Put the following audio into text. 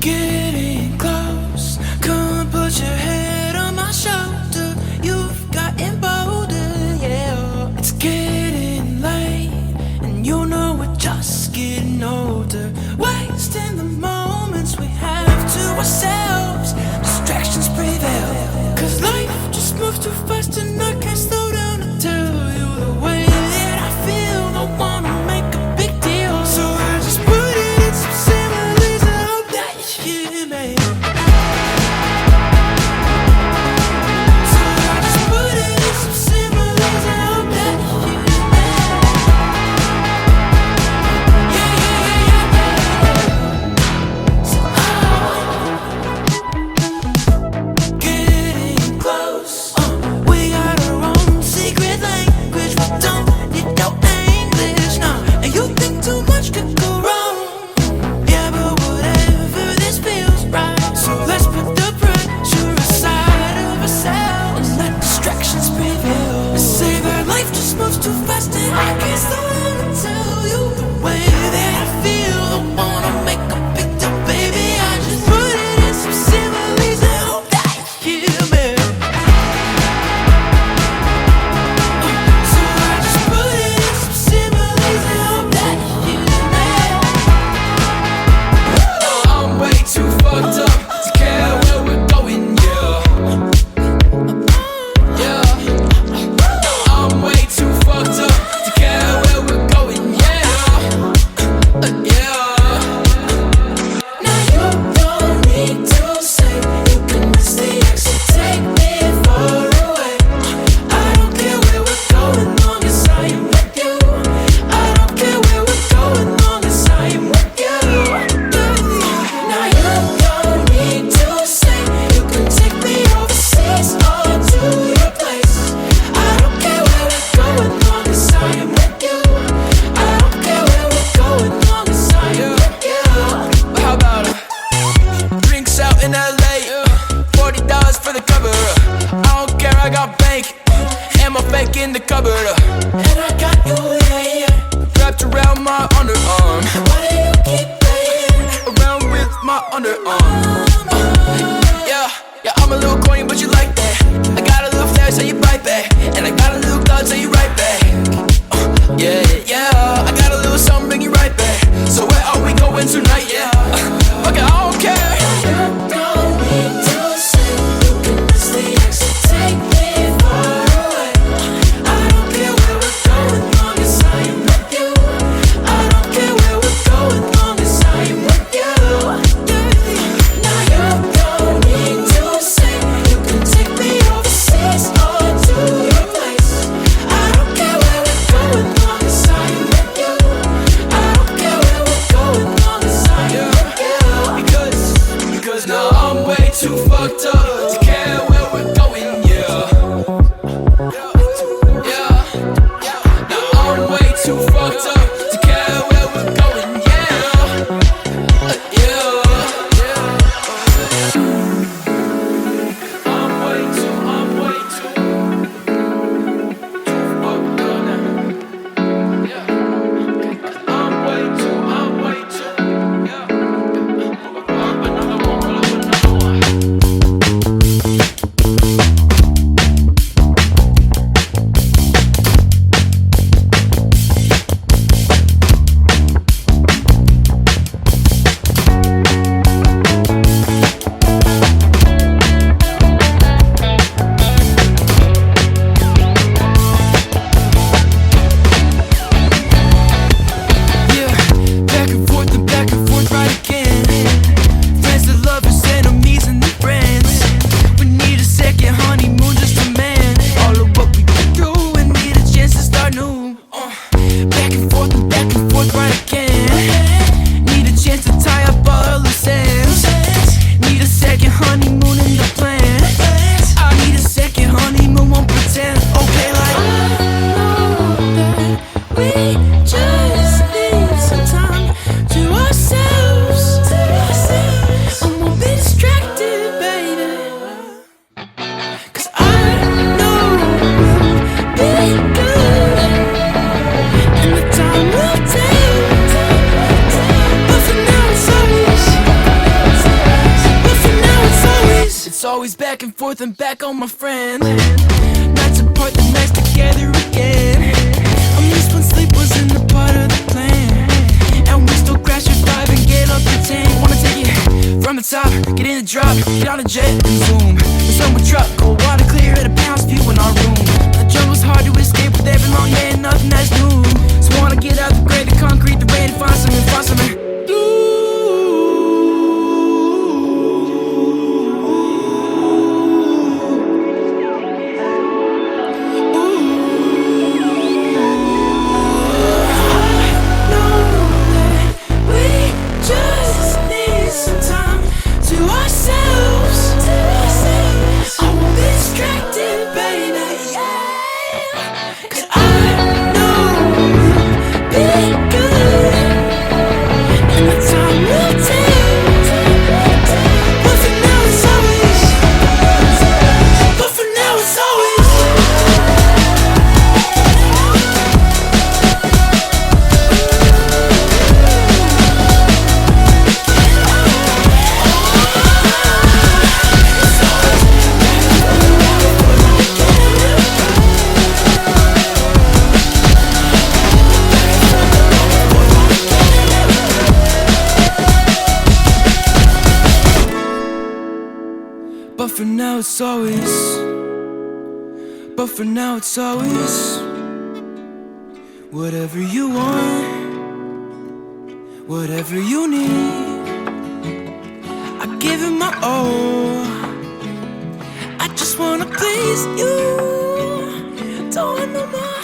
getting close. Come put your head on my shoulder. You've gotten bolder, yeah. It's getting late, and you know we're just getting older. Wasting the moments we have to ourselves. Distractions prevail, 'cause life just moves too fast and I can't slow down to tell you the way that I feel. I wanna make a big deal, so I just put it in some similes. I hope that you hear me. So I just put it in some similes. I hope that you hear me. Yeah, yeah, yeah, yeah. So getting close. We got our own secret language. We don't need no English, no. And you think too much could go wrong. Yeah, but whatever, this feels right. So let's put the pressure aside of ourselves and let distractions prevail. And say that life just moves too fast and I can't slow down to tell you the way that I feel. I wanna make a big deal, baby. I just put it in some similes and hope that you hear me. So I just put it in some similes and hope that you hear me. I'm way too fucked up to care where we're going, yeah. Yeah. I'm way too fucked up to care where we're going, yeah. Yeah. Now you don't need to say you can miss the exit, take me far away. I don't care where we're going, long as I am with you. I don't care where we're going, long as I am with you. Now you don't need to say you can take me overseas or to your place. I don't care where we're going, long as I am with you. I don't care where we're going, long as I am with you. How about drinks out in LA? $40 for the cover. I don't care, I got bank and my fake in the cupboard. And I got you, yeah, yeah. Wrapped around my underarm, Why do you keep playing? around with my underarm. Yeah, yeah, I'm a little corny, but you like that. I got a little flair, so you bite back. And I got a little thought, so you right back. Yeah, yeah, I got a little something, bring you right back. So where are we going tonight? Yeah, okay, I don't care. You don't need to say you can miss the exit, take me far away. I don't care where we're going, long as I am with you. I don't care where we're going, long as I am with you. Now you don't need to say you can take me overseas or to your place. I don't care where we're going, long as I am with you. I don't care where we're going, long as I am with you. Because now I'm way too fucked up to care where we're going, yeah. Yeah, now I'm way too fucked up to care where we're going, yeah. Yeah, I'm way too fucked up now. Yeah, I'm way too, yeah. Another one. always back and forth and back on my friend. Nights apart, the nights together again. I miss when sleep was in the part of the plan. And we still crash your vibe and get up to 10. Wanna take it from the top, get in the drop, get on a jet and zoom. The sun would drop, cold water clear at a pound's view in our room. The jungle's hard to escape with every long day and nothing that's new. So wanna get out the gray, the concrete, the rain, and find something blue. But for now it's always, but for now it's always whatever you want, whatever you need. I give it my all, I just wanna please you. Don't want no more.